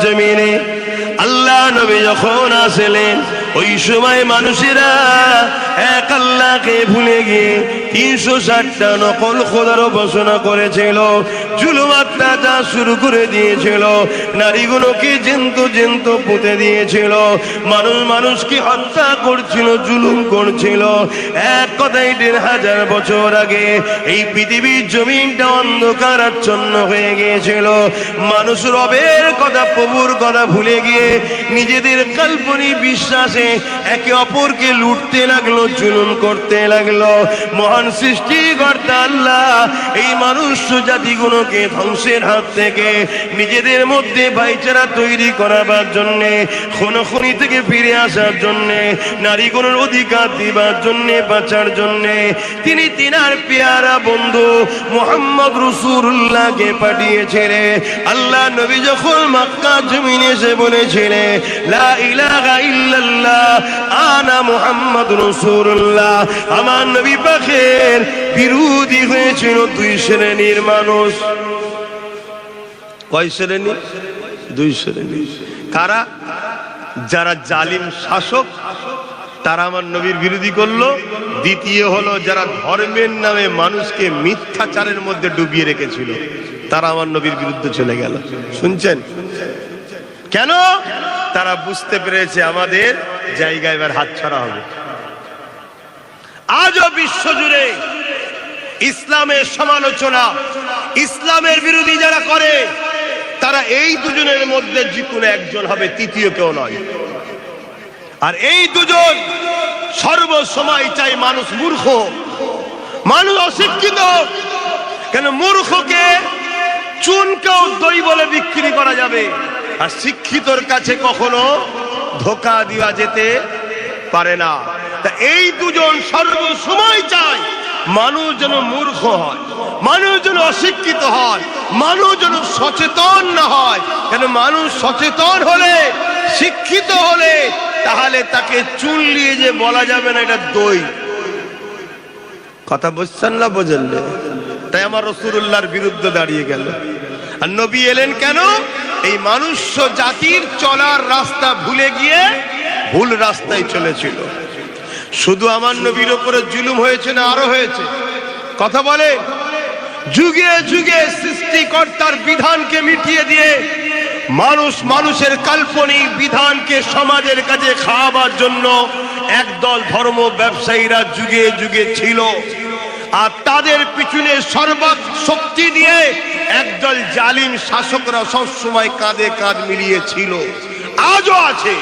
জমিনে আল্লাহ নবী যখন আসলেন ওই সময় মানুষেরা এক আল্লাহকে ভুলে গিয়ে 360টা নকল খোদার উপাসনা করেছিল, জুলুম অত্যাচার শুরু করে দিয়েছিল, নারীগুলোকে জ্যান্ত পুঁতে দিয়েছিল, মানুষকে হত্যা করছিল, জুলুম করছিল। এক কথায় 1500 বছর আগে এই পৃথিবীর জমিনটা অন্ধকারাচ্ছন্ন হয়ে গিয়েছিল। মানুষ রবের কথা, প্রভুর কথা ভুলে গিয়ে নিজেদের কাল্পনিক বিশ্বাসে একে অপরকে লুটতে লাগলো, জুলুম করতে লাগলো। মহান সৃষ্টিকর্তা আল্লাহ এই মানুষ জাতিগুলোকে ধ্বংসের হাত থেকে নিজেদের মধ্যে ভাইচারা তৈরি করাবার জন্যে, খুনোখুনি থেকে ফিরে আসার জন্যে, নারীগুলোর অধিকার দিবার জন্যে, বাঁচার জন্যে তিনি তিনার পেয়ারা বন্ধু মুহাম্মদ রাসূলুল্লাহকে পাঠিয়েছিলেন। আল্লাহ নবী যখন মক্কা জমিনে এসে বলেছিলেন লা ইলাহা ইল্লাল্লাহ আনা মুহাম্মদ রাসূলুল্লাহ, আমার নবী পাকের বিরোধী হয়েছিল 2 শ্রেণীর মানুষ। কয় শ্রেণী? 2 শ্রেণী। কারা? যারা জালিম শাসক তারা আমার নবীর বিরোধী করলো। দ্বিতীয় হলো যারা ধর্মের নামে মানুষকে মিথ্যাচারের মধ্যে ডুবিয়ে রেখেছিল, তারা আমার নবীর বিরুদ্ধে চলে গেল। শুনছেন কেন? তারা বুঝতে পেরেছে আমাদের জায়গায় এবার হাতছাড়া হবে। আজও বিশ্বজুড়ে ইসলামের সমালোচনা, ইসলামের বিরোধী যারা করে তারা এই দুজনের মধ্যে যে কোনো একজন হবে, তৃতীয় কেউ নয়। আর এই দুজন সর্বসময় চাই মানুষ মূর্খ, মানুষ অশিক্ষিত। কেন? মূর্খকে চুনকেও দই বলে বিক্রি করা যাবে, আর শিক্ষিতর কাছে কখনো ধোঁকা দেওয়া যেতে পারে না। তা এই দুজন সর্বসময় চায় মানুষ যেন মূর্খ হয়, মানুষ যেন অশিক্ষিত হয়, মানুষ যেন সচেতন না হয়। কেন? মানুষ সচেতন হলে, শিক্ষিত হলে তাহলে তাকে চুন নিয়ে যে বলা যাবে না এটা দই। কথা বুঝছেন না? বোঝেন না? তাই আমার রাসূলুল্লাহর বিরুদ্ধে দাঁড়িয়ে গেল। আর নবী এলেন কেন? এই মানুষ্য জাতির চলার রাস্তা ভুলে গিয়ে ভুল রাস্তায় চলেছিল। শুধু আমার নবীর উপরে জুলুম হয়েছে না, আরো হয়েছে। কথা বলে যুগে যুগে সৃষ্টিকর্তার বিধানকে মিটিয়ে দিয়ে মানুষের কাল্পনিক বিধানকে সমাজের কাছে খাওয়াবার জন্য একদল ধর্ম ব্যবসায়ীরা যুগে যুগে ছিল, আর তাদের পিছনে সর্বশক্তি দিয়ে একদল জালিম শাসকরা সবসময় কাঁধে কাঁধ মিলিয়ে ছিল। আজও আছে,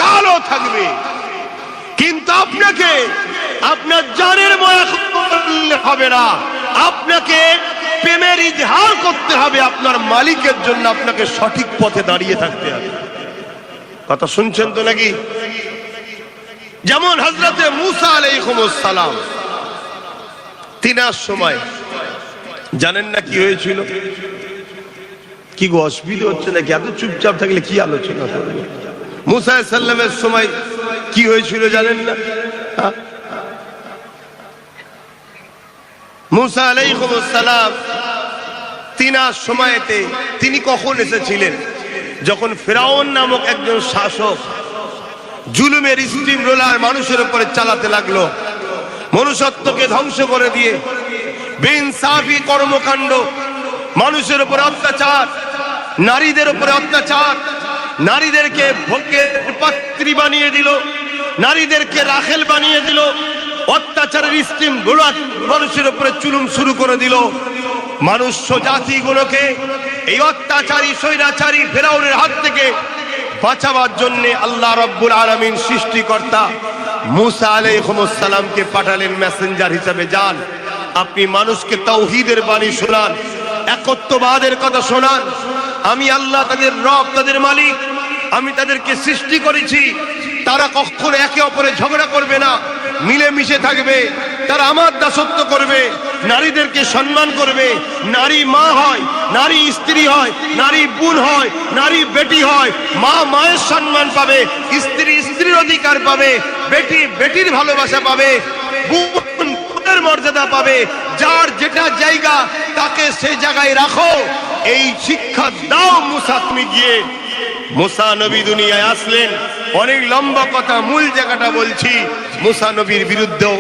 কালও থাকবে। কিন্তু আপনাকে আপনার জানের মায়া করলে হবে না, আপনাকে প্রেমের ইজহার করতে হবে। আপনার মালিকের জন্য আপনাকে সঠিক পথে দাঁড়িয়ে থাকতে হবে। কথা শুনছেন তো নাকি? যেমন হযরতে মুসা আলাইহিস সালাম, তিনার সময় জানেন না কি হয়েছিল? কি গো, অসুবিধা হচ্ছে নাকি? এত চুপচাপ থাকলে কি আলোচনা করবে? মুসা আলাইহিস সালামের সময় কি হয়েছিল জানেন না? মুসা আলাইহিস সালাম তিনার সময়তে তিনি কখন এসেছিলেন? যখন ফেরাউন নামক একজন শাসক জুলুমের স্টিম রোলার মানুষের উপরে চালাতে লাগলো, মনুষ্যত্বকে ধ্বংস করে দিয়ে বেইনসাফি কর্মকাণ্ড, মানুষের উপরে অত্যাচার, নারীদের উপরে অত্যাচার, নারীদেরকে ভোগের পাত্রী বানিয়ে দিল, নারীদেরকে রাখেল বানিয়ে দিল, অত্যাচারের স্টিম রোলার মানুষের উপরে জুলুম শুরু করে দিল। মানুষ্য জাতিগুলোকে এই অত্যাচারী স্বৈরাচারী ফেরাউনের হাত থেকে বাঁচাবার জন্য আল্লাহ রাব্বুল আলামিন সৃষ্টিকর্তা মুসা আলাইহিস সালামকে পাঠালেন মেসেঞ্জার হিসেবে। যান, আপনি মানুষকে তাওহীদের বাণী শোনান, একত্ববাদের কথা শোনান। আমি আল্লাহ তাদের রব, তাদের মালিক, আমি তাদেরকে সৃষ্টি করেছি। তারা কখনো একে অপরে ঝগড়া করবে না, মিলেমিশে থাকবে। তারা আমার দাসত্ব করবে, নারীদেরকে সম্মান করবে। নারী মা হয়, নারী স্ত্রী হয়, নারী বোন হয়, নারী বেটি হয়। মা মায়ের সম্মান পাবে, স্ত্রী স্ত্রীর অধিকার পাবে, বেটি বেটির ভালোবাসা পাবে, বোন বোনের মর্যাদা পাবে। যার যেটা জায়গা তাকে সেই জায়গায় রাখো। এই শিক্ষা দাও মুসা, তুমি গিয়ে। মুসা নবী দুনিয়ায় আসলেন, অনেক লম্বা কথা, মূল জায়গাটা বলছি। মুসা নবীর বিরুদ্ধেও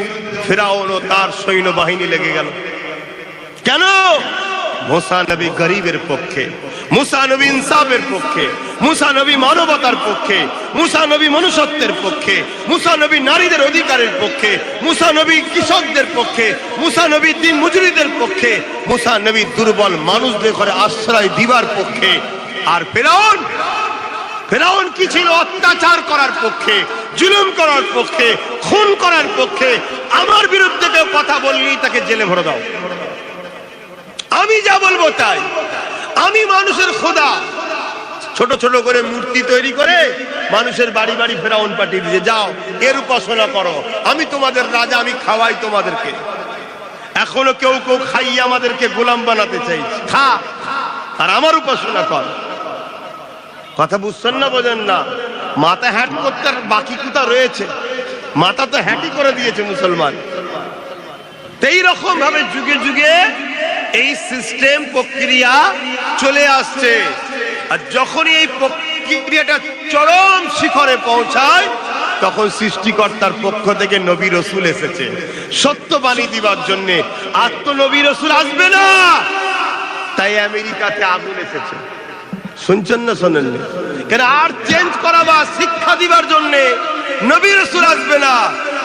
ফিরআউন ও তার সৈন্যবাহিনী লেগে গেল। কেন? মুসা নবী গরিবের পক্ষে, মুসা নবী ইনসাফের পক্ষে, মুসা নবী মানবতার পক্ষে, মুসা নবী মনুষ্যত্বের পক্ষে, মুসা নবী নারীদের অধিকারের পক্ষে, মুসা নবী কৃষকদের পক্ষে, মুসা নবী দিন মজুরিদের পক্ষে, মুসা নবী দুর্বল মানুষদের ঘরে আশ্রয় দিবার পক্ষে। আর ফিরআউন, ফিরআউন কি ছিল? অত্যাচার করার পক্ষে, জুলুম করার পক্ষে, খুন করার পক্ষে। আমার বিরুদ্ধে কেউ কথা বললেই তাকে জেলে ভরে দাও, আমি যা বলবো তাই। আমি মানুষের খোদা। ছোট ছোট করে মূর্তি তৈরি করে মানুষের বাড়ি বাড়ি ফিরআউন পাঠিয়ে দিয়েছে, যাও এর উপাসনা করো, আমি তোমাদের রাজা, আমি খাওয়াই তোমাদেরকে। এখনো কেউ কেউ খাইয়ে আমাদেরকে গোলাম বানাতে চাইছে, খা আর আমার উপাসনা কর। কথা বুঝছেন না, বোঝেন না? মাথা হ্যাট করতে বাকি কোথা রয়েছে? মাথা তো হ্যাটি করে দিয়েছে মুসলমান। এই রকম ভাবে যুগে যুগে এই সিস্টেম প্রক্রিয়া চলে আসছে। আর যখনই এই প্রক্রিয়াটা চরম শিখরে পৌঁছায়, তখন সৃষ্টিকর্তার পক্ষ থেকে নবী রসুল এসেছে সত্যবাণী দিবার জন্য। আর তো নবী রসুল আসবে না, তাই আমেরিকাতে আগুন এসেছে। শুনছেন না শোনেননি? কেন? আর চেঞ্জ করা বা শিক্ষা দিবার জন্য নবী রসুল আসবে না।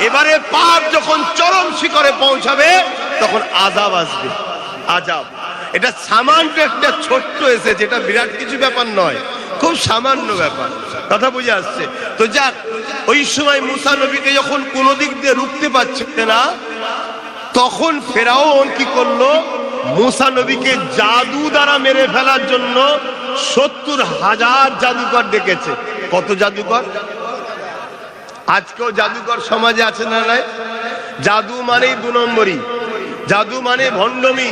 এবারে পাপ যখন চরম শিখরে পৌঁছাবে, তখন আযাব আসবে। আযাব এটা সামান্য একটা ছোট্ট এসেছে, এটা বিরাট কিছু ব্যাপার নয়, খুব সামান্য ব্যাপার। কথা বুঝে আসছে তো? যাক, ওই সময় মুসা নবীকে যখন কোন দিক দিয়ে রুখতে পারছে না, তখন ফিরআউন কি করলো? মুসা নবীকে জাদু দ্বারা মেরে ফেলার জন্য 70,000 জাদুকর ডেকেছে। কত জাদুকর? আজকেও জাদুকর সমাজে আছে না নাই? জাদু মানেই 2 নম্বরই, জাদু মানে ভণ্ডমি,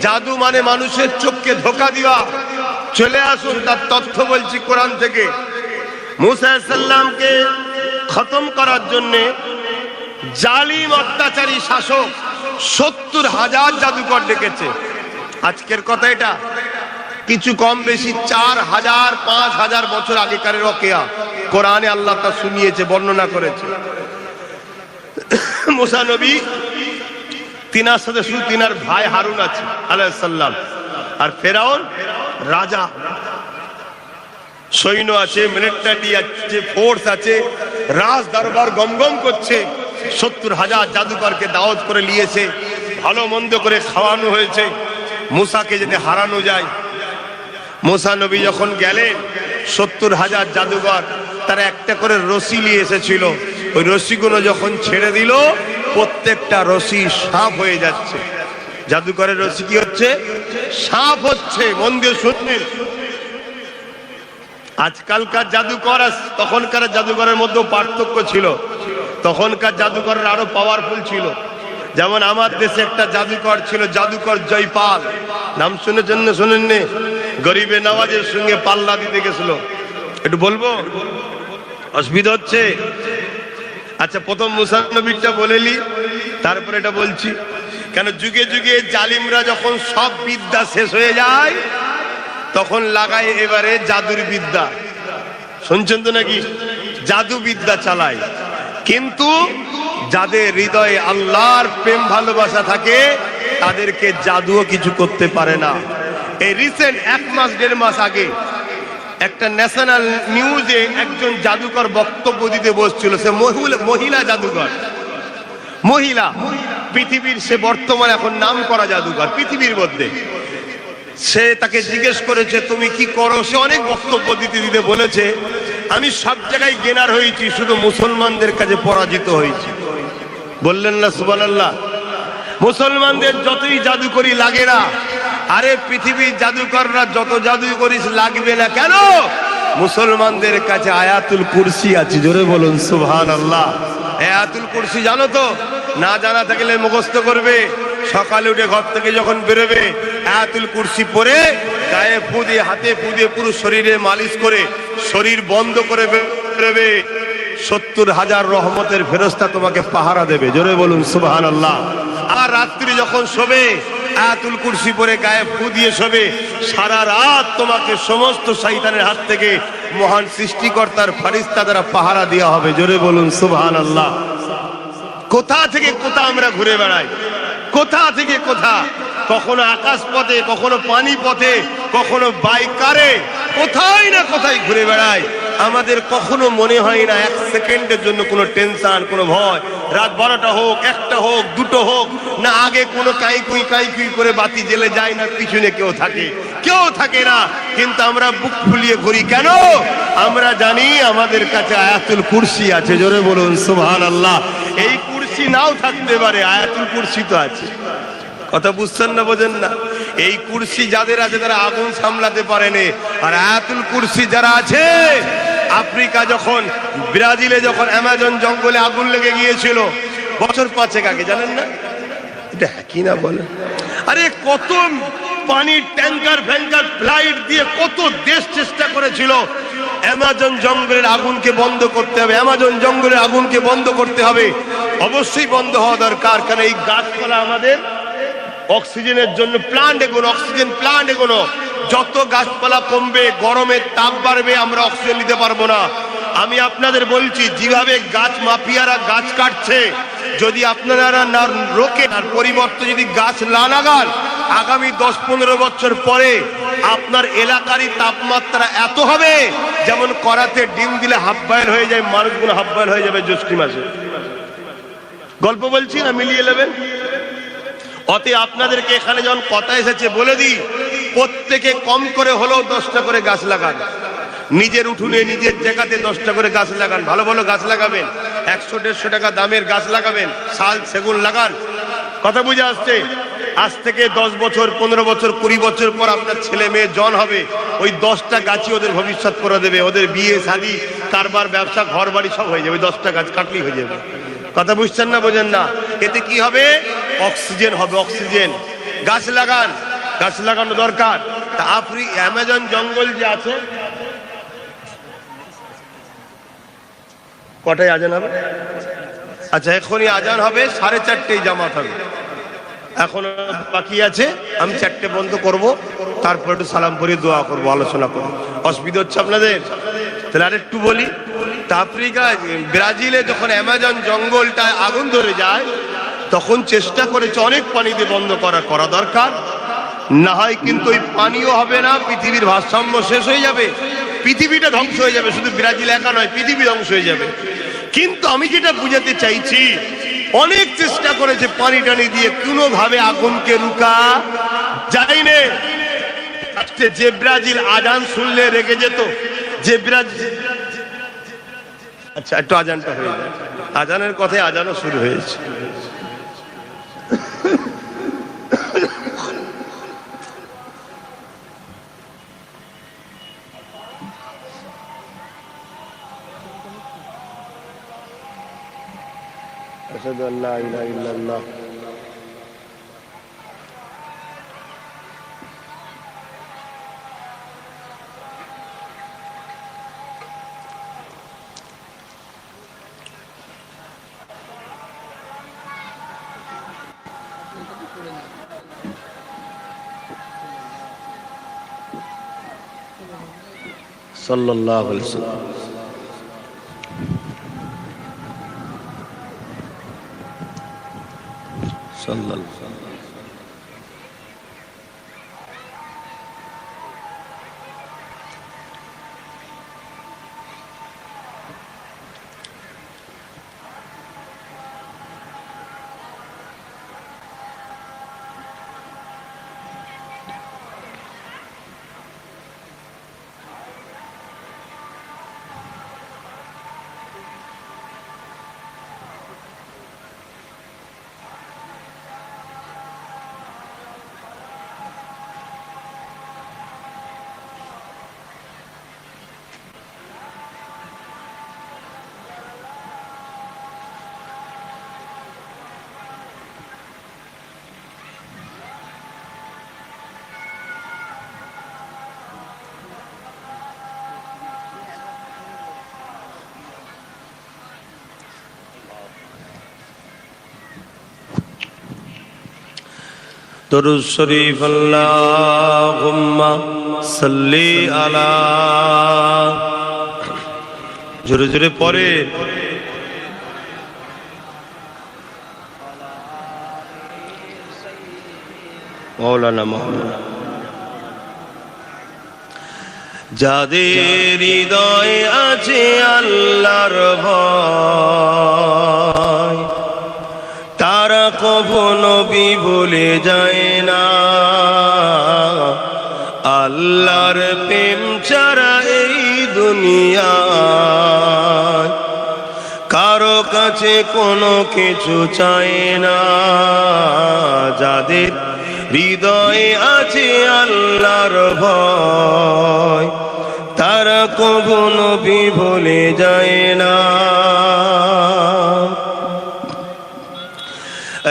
জাদু মানে মানুষের চোখকে ধোঁকা দেওয়া। চলে আসুন, তার তথ্য বলছি কোরআন থেকে। মুসা আলাইহিস সালামকে খতম করার জন্য জালিম অত্যাচারী শাসক 70,000 জাদুকর ডেকেছে। আজকের কথা এটা, কিছু কম বেশি 4,000 5,000 বছর আগেকার ওয়াকিয়া। কোরআনে আল্লাহ তা শুনিয়েছে, বর্ণনা করেছে। মুসা নবী, তিনার সাথে শুধু তিনার ভাই হারুন আছে আলাইহিস সালাম, আর ফিরআউন রাজা, সৈন্য আছে, মিলিটারি আছে, ফোর্স আছে, রাজ দরবার গমগম করছে। 70,000 জাদুকরকে দাওয়াত করে নিয়েছে, ভালো মন্দ করে খাওয়ানো হয়েছে মুসাকে যাতে হারানো যায়। মুসা নবী যখন গেলেন, 70,000 জাদুকর তারা একটা করে রশি নিয়ে এসেছিল। ওই রশিগুলো যখন ছেড়ে দিল, প্রত্যেকটা রশি সাপ হয়ে যাচ্ছে। জাদুকরের রশি কি হচ্ছে? সাপ হচ্ছে। মন দিয়ে শুনবেন। আজকালকার জাদুকর আর তখনকার জাদুকরের মধ্যে পার্থক্য ছিল। তখনকার জাদুকর আরো পাওয়ারফুল ছিল। যেমন আমার দেশে একটা জাদুকর ছিল, জাদুকর জয়পাল, নাম শুনেছেন না শোনেননি? গরিবে নওয়াজের সঙ্গে পাল্লা দিতে গেছিল। একটু বলবো? অসুবিধা হচ্ছে? আচ্ছা, প্রথম মুসা নবীরটা বলেলি, তারপরে এটা বলছি। কেন? যুগে যুগে জালিমরা যখন সব বিদ্যা শেষ হয়ে যায়, তখন লাগায় এবারে জাদুর বিদ্যা। শুনছেন তো নাকি? জাদু বিদ্যা চালায়। কিন্তু যাদের হৃদয়ে আল্লাহর প্রেম ভালোবাসা থাকে, তাদেরকে জাদুও কিছু করতে পারে না। এই রিসেন্ট 1 মাস 1.5 মাস আগে একটা ন্যাশনাল নিউজে একজন জাদুকর বক্তব্য দিতে বসছিল। সে মহিলা জাদুকর, মহিলা, পৃথিবীর সে বর্তমানে এখন নাম করা জাদুকর পৃথিবীর মধ্যে। সে তাকে জিজ্ঞেস করেছে তুমি কি করো? সে অনেক বক্তব্য দিতে দিতে বলেছে আমি সব জায়গায় গেনার হয়েছি, শুধু মুসলমানদের কাছে পরাজিত হয়েছি। বললেন না সুবহানাল্লাহ? মুসলমানদের যতই জাদুকরি লাগে না, আরে পৃথিবীর জাদুকররা যত জাদু করিস লাগবে না কেন? মুসলমানদের কাছে আয়াতুল কুরসি আছে। জোরে বলুন সুবহানাল্লাহ। আয়াতুল কুরসি জানো তো? না জানা থাকলে মুখস্থ করবে। সকালে উঠে ঘর থেকে যখন বেরোবে, আয়াতুল কুরসি পড়ে গায়ে ফু দিয়ে, হাতে ফু দিয়ে, পুরো শরীরে মালিশ করে শরীর বন্ধ করে বেরোবে। 70,000 রহমতের ফেরেশতা তোমাকে পাহারা দেবে। জোরে বলুন সুবহানাল্লাহ। আর রাত্রি যখন শোবে, আয়াতুল কুরসি পড়ে গায়ে ফু দিয়ে শোবে, সারা রাত তোমাকে সমস্ত শয়তানের হাত থেকে মহান সৃষ্টিকর্তার ফেরেশতা দ্বারা পাহারা দেওয়া হবে। জোরে বলুন সুবহানাল্লাহ। কোথা থেকে কোথা আমরা ঘুরে বেড়াই, কোথা থেকে কোথা, কখনো আকাশ পথে, কখনো পানি পথে, কখনো বাইকারে, কোথায় না কোথায় ঘুরে বেড়াই। আমাদের কখনো মনে হয় না এক সেকেন্ডের জন্য কোনো টেনশন, কোনো ভয়। রাত 12টা হোক, 1টা হোক, 2টো হোক না, আগে কোনো কাইকুই করে বাতি জ্বেলে যায় না, পিছনে কেউ থাকে, কেউ থাকে না, কিন্তু আমরা বুক ফুলিয়ে ঘুরি কেন? আমরা জানি আমাদের কাছে আয়াতুল কুরসি আছে। জোরে বলুন সুবহানাল্লাহ। এই কুরসি নাও থাকতে পারে, আয়াতুল কুরসি তো আছে। কথা বুঝছেন না, বোঝেন না? এই কুরসি যাদের আছে তারা আগুন সামলাতে পারেনি, আর আয়াতুল কুরসি যারা আছে, আফ্রিকা যখন, ব্রাজিলে যখন অ্যামাজন জঙ্গলে আগুন লেগে গিয়েছিল বছর 5 আগে, জানেন না? এটা কি না বলে, আরে কত পানির ট্যাঙ্কার ফ্যাঙ্কার ফ্লাইট দিয়ে কত দেশ চেষ্টা করেছিল অ্যামাজন জঙ্গলের আগুনকে বন্ধ করতে হবে, অ্যামাজন জঙ্গলের আগুনকে বন্ধ করতে হবে। অবশ্যই বন্ধ হওয়া দরকার, কারণ এই গাছপালা আমাদের অক্সিজেনের জন্য প্লান্ট এগোনো, অক্সিজেন প্লান্ট এগোনো। যত গাছপালা কমবে, গরমের তাপ বাড়বে, আমরা অক্সিজেন নিতে পারবো না। আমি আপনাদের বলছি, যেভাবে গাছ মাফিয়ারা গাছ কাটছে, যদি আপনারা না রোকেন আর পরিবর্তে যদি গাছ না লাগান, আগামী 10-15 বছর পরে আপনার এলাকারই তাপমাত্রা এত হবে যেমন করাতে ডিম দিলে হাফ বয়েল হয়ে যায়, মানুষগুলো হাফ বয়েল হয়ে যাবে জ্যৈষ্ঠ মাসে। গল্প বলছি না, মিলিয়ে নেবেন। অতএব আপনাদেরকে এখানে যখন কথা এসেছে বলে দিই, প্রত্যেকে কম করে হলেও 10টা করে গাছ লাগান। নিজের উঠোনে, নিজের জায়গাতে 10টা করে গাছ লাগান। ভালো ভালো গাছ লাগাবেন, 100-150 টাকা দামের গাছ লাগাবেন, শাল সেগুন লাগান। কথা বুঝে আসছে? আজ থেকে 10 বছর, 15 বছর, 20 বছর পর আপনার ছেলে মেয়ে জন হবে, ওই 10টা গাছই ওদের ভবিষ্যৎ করে দেবে। ওদের বিয়ে শাদী, কারবার, ব্যবসা, ঘর বাড়ি সব হয়ে যাবে, ওই 10টা গাছ কাটলেই হয়ে যাবে। কথা বুঝছেন না, বোঝেন না? এতে কি হবে? অক্সিজেন হবে, অক্সিজেন। গাছ লাগান, গাছ লাগানো দরকার। তা অ্যামাজন জঙ্গল যে আছে, কটায় আজান হবে? আচ্ছা, এখনই আজান হবে, 4:30টায় জামাত হবে। এখনো বাকি আছে, আমি 4টে বন্ধ করব, তারপর একটু সালাম পড়ে দোয়া করব, আলোচনা করব। অসুবিধা হচ্ছে আপনাদের? তাহলে আর একটু বলি। তা আফ্রিকা, ব্রাজিলে যখন অ্যামাজন জঙ্গলটা আগুন ধরে যায়, তখন চেষ্টা করেছে অনেক পানিতে বন্ধ করা দরকার, না হয় কিন্তু ওই পানিও হবে না, পৃথিবীর ভারসাম্য শেষ হয়ে যাবে, পৃথিবীটা ধ্বংস হয়ে যাবে। শুধু ব্রাজিল একা নয়, পৃথিবী ধ্বংস হয়ে যাবে। কিন্তু আমি যেটা বুঝাতে চাইছি, অনেক চেষ্টা করেছে পানি টানি দিয়ে, কোনোভাবে আগুনকে রুকা যায়নি। যে ব্রাজিল আজান শুনলে রেগে যেত, যে ব্রাজিল, আচ্ছা একটু আজানটা হয়ে যায়, আজানের কথায় আজানও শুরু হয়েছে। أشهد أن لا إله إلا الله صلى الله عليه وسلم। صلى الله عليه وسلم। দরুদ শরীফ আল্লাহুম্মা সাল্লি আলা, জোরে জোরে পড়ে। মাওলানা মাওলানা। যাদের হৃদয়ে আছে আল্লাহর ভয়, তারা কখনো ভুলে যায় না। আল্লাহর প্রেম ছাড়া এই দুনিয়ায় কারো কাছে কোনো কিছু চায় না। যাদের হৃদয়ে আছে আল্লাহর ভয়, তারা কখনো ভুলে যায় না।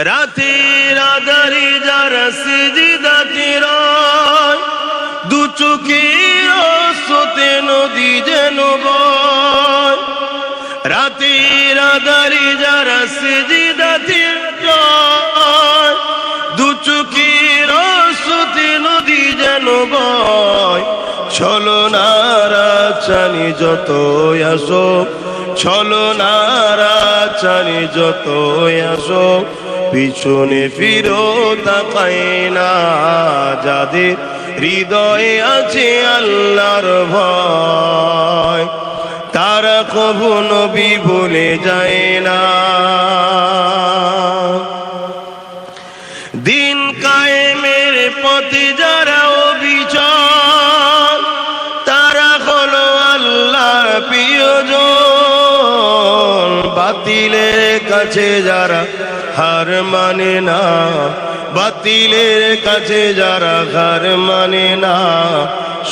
রাতের আধারে যারা সিজদাতে রয়, দু চোখের অশ্রুতে নদী যেন বয়। রাতের আধারে যারা সিজদাতে রয়, দু চোখের অশ্রুতে নদী যেন বয়। ছলনারা চানি যত আসো, ছলনারা চানি যত আসো, পিছনে ফিরো তাকায় না। যাদের হৃদয়ে আছে আল্লাহর ভয়, তারা কখনো ভুলে যায় না। দিন কায়েমের পথে যারা অবিচল, তারা হলো আল্লাহর প্রিয়জন। বাতিলের কাছে যারা হার মানে না, বাতিলের কাছে যারা হার মানে না,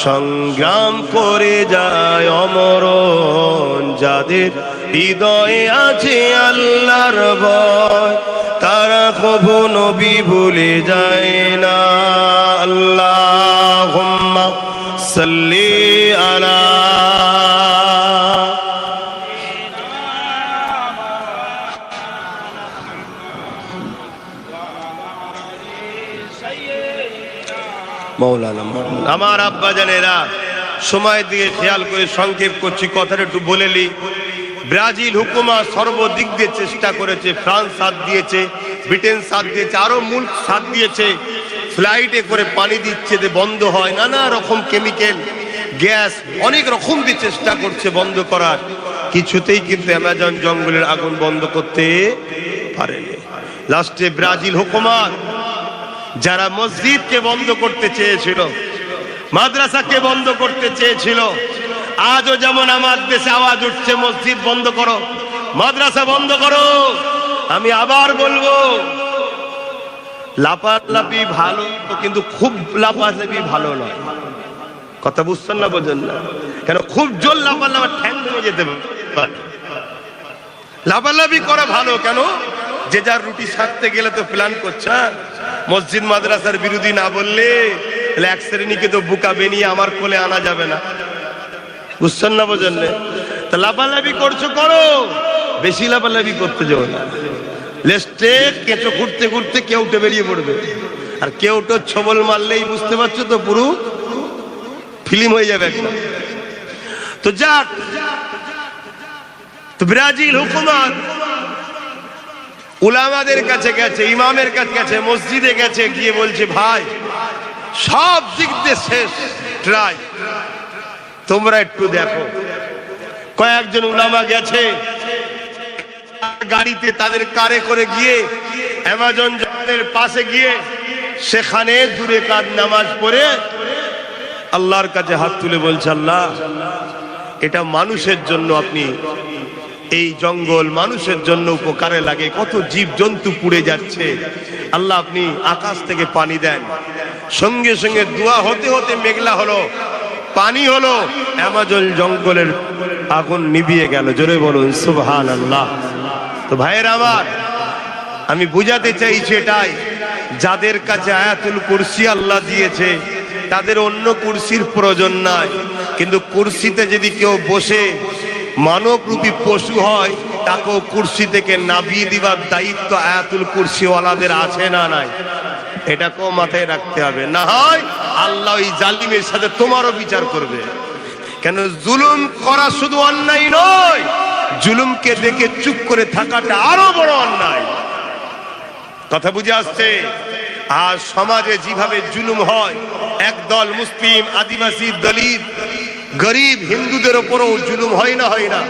সংগ্রাম করে যায় অমরণ। যাদের হৃদয়ে আছে আল্লাহর ভয়, তারা কখনো ভুলে যায় না। আল্লাহুম্মা সাল্লি আলা। মাওলানা মাওলানা। আমার আব্বা জানেরা, সময় দিয়ে খেয়াল করে সংক্ষেপ করছি, কথাটা একটু বলে নি। ব্রাজিল হুকুমত সর্বদিক দিয়ে চেষ্টা করেছে, ফ্রান্স সাথ দিয়েছে, ব্রিটেন সাথ দিয়েছে, আরো মুল্ক সাথ দিয়েছে। ফ্লাইটে করে পানি দিচ্ছে যে বন্ধ হয়, নানা রকম কেমিক্যাল গ্যাস অনেক রকম দিয়ে চেষ্টা করছে বন্ধ করার, কিছুতেই কিন্তু অ্যামাজন জঙ্গলের আগুন বন্ধ করতে পারেনি। লাস্টে ব্রাজিল হুকুমত যারা মসজিদকে বন্ধ করতে চেয়েছিল, মাদ্রাসাকে বন্ধ করতে চেয়েছিল, আজও যেমন আমার দেশে আওয়াজ উঠছে মসজিদ বন্ধ করো, মাদ্রাসা বন্ধ করো। আমি আবার বলবো, লাপালাপি ভালো, কিন্তু খুব লাপালাপি ভালো নয়। কথা বুঝছেন না, বোঝেন না কেন? খুব জোর লাপালাপি ঠ্যাং ভেঙে যেতে পারে। লাপালাপি করা ভালো কেন? যে যার রুটি সারতে গেলে তো প্ল্যান করছে। মসজিদ মাদ্রাসার বিরোধী না বললে এক শ্রেণীকে তো বুকা বেনিয়ে আমার কোলে আনা যাবে না। বুঝছেন না, বোঝেন না? তা লাপালাপি করছো করো, বেশি লাপালাপি করতে যাও না। লেস্টে কেঁচো ঘুরতে ঘুরতে কেউটে বেরিয়ে পড়বে, আর কেউটো ছবল মারলেই বুঝতে পারছো তো পুরো ফিল্ম হয়ে যাবে একটা। তো যাক, তো ব্রাজিল হুকুমত উলামাদের কাছে গেছে, ইমামের কাছে গেছে, মসজিদে গেছে, গিয়ে বলছে ভাই সব দিক দিয়ে শেষ ট্রাই, তোমরা একটু দেখো। কয়েকজন উলামা গেছে গাড়িতে, তাদের কারে করে গিয়ে অ্যামাজন জঙ্গলের পাশে গিয়ে সেখানে দূরে কাজ নামাজ পড়ে আল্লাহর কাছে হাত তুলে বলছে, আল্লাহ এটা মানুষের জন্য, আপনি এই জঙ্গল মানুষের জন্য উপকারে লাগে, কত জীব জন্তু পুড়ে যাচ্ছে, আল্লাহ আপনি আকাশ থেকে পানি দেন। সঙ্গে সঙ্গে দোয়া হতে হতে মেঘলা হলো, পানি হলো, অ্যামাজন জঙ্গলের আগুন নিভিয়ে গেল। জোরে বলুন সুবহানাল্লাহ। তো ভাইয়ের আমার, আমি বুঝাতে চাইছি এটাই, যাদের কাছে আয়াতুল কুরসি আল্লাহ দিয়েছে তাদের অন্য কুরসির প্রয়োজন নাই, কিন্তু কুরসিতে যদি কেউ বসে মানবরূপী পশু হয়, তাকেও কুরসি থেকে নামিয়ে দিবার দায়িত্ব আয়াতুল কুরসিওয়ালাদের আছে না নাই? এটাকেও মাথায় রাখতে হবে, না হয় আল্লাহ ওই জালিমের সাথে তোমারও বিচার করবে। কেন জুলুম করা শুধু অন্যায় নয়, জুলুমকে দেখে চুপ করে থাকাটা আরো বড় অন্যায়। কথা বুঝে আসছে? আর সমাজে যেভাবে জুলুম হয়, একদল মুসলিম, আদিবাসী, দলিত, গরিব হিন্দুদের উপরও জুলুম হয় না? হয় না?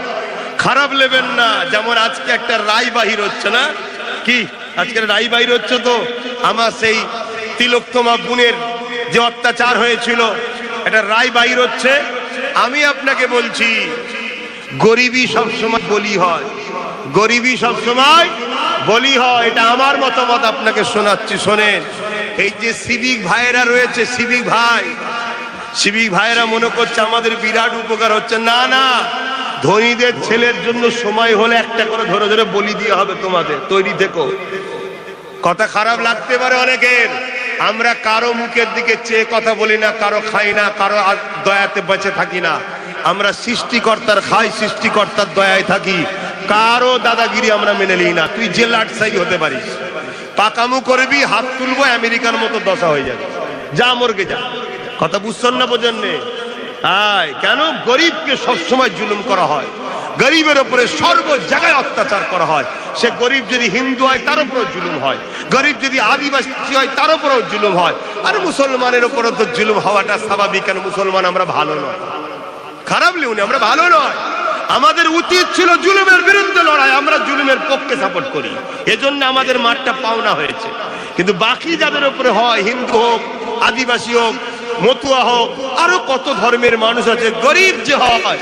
খারাপ নেবেন না। যেমন আজকে একটা রায় বাহির হচ্ছে না কি? আজকের রায় বাহির হচ্ছে তো, আমার সেই তিলোত্তমা বোনের যে অত্যাচার হয়েছিল, এটা রায় বাহির হচ্ছে। আমি আপনাকে বলছি, গরিবই সবসময় বলি হয়, গরিবই সবসময় বলি হয়। এটা আমার মতামত আপনাকে শোনাচ্ছি, শোনেন। এই যে সিভিক ভাইয়েরা রয়েছে, সিভিক ভাইয়েরা মনে করছে আমাদের বিরাট উপকার হচ্ছে। না না, ধনীদের ছেলের জন্য সময় হলে একটা করে ধরে ধরে বলি দিয়ে হবে তোমাদের, তৈরি থেকো। কথা খারাপ লাগতে পারে অনেকের, আমরা কারো মুখের দিকে চেয়ে কথা বলি না, কারো খাই না, কারো দয়াতে বেঁচে থাকি না। আমরা সৃষ্টিকর্তার খাই, সৃষ্টিকর্তার দয়ায় থাকি। কারো দাদাগিরি আমরা মেনে নিই না। তুই যে লাটসাই হতে পারিস, পাকামু করবি, হাত তুলবো, আমেরিকার মতো দশা হয়ে যাবে, যা মর্গে যা। কথা বুঝছেন না? বোঝেন? কেন গরিবকে সবসময় জুলুম করা হয়, গরিবের উপরে সর্ব জায়গায় অত্যাচার করা হয়। সে গরিব যদি হিন্দু হয় তার উপরেও জুলুম হয়, গরিব যদি আদিবাসী হয় তার উপরেও জুলুম হয়। আর মুসলমানের উপরও তো জুলুম হওয়াটা স্বাভাবিক। কেন মুসলমান আমরা ভালো নয়, খারাপ লিউনি, আমরা ভালো নয়। আমাদের উচিত ছিল জুলুমের বিরুদ্ধে লড়াই, আমরা জুলুমের পক্ষে সাপোর্ট করি, এজন্য আমাদের মাঠটা পাওনা হয়েছে। কিন্তু বাকি যাদের উপরে হয়, হিন্দু হোক, আদিবাসী হোক, মতুয়া হোক, আরো কত ধর্মের মানুষ আছে, গরিব যে হয়,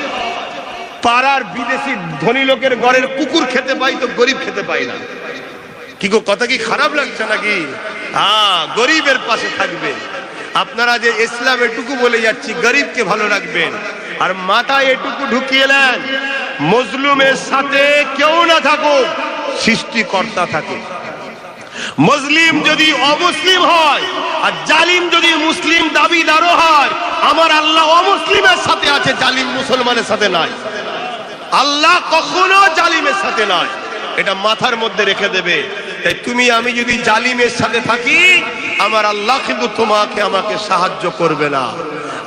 পাড়ার বিদেশি ধনী লোকের ঘরের কুকুর খেতে পাই তো গরিব খেতে পাই না। কি গো, কথা কি খারাপ লাগছে নাকি? গরিবের পাশে থাকবে। আপনারা যে ইসলাম এটুকু বলে যাচ্ছি, গরিবকে ভালো রাখবেন। আর মাথায় এটুকু ঢুকিয়ে নেন, মজলুমের সাথে কেউ না থাকুক, সৃষ্টিকর্তা থাকে। মুসলিম যদি অমুসলিম হয় আর জালিম যদি মুসলিম দাবিদারও হয়, আমার আল্লাহ অমুসলিমের সাথে আছে, জালিম মুসলমানের সাথে নাই। আল্লাহ কখনো জালিমের সাথে নয়, এটা মাথার মধ্যে রেখে দেবে। তাই তুমি আমি যদি জালিমের সাথে থাকি, আমার আল্লাহ কিন্তু তোমাকে আমাকে সাহায্য করবে না।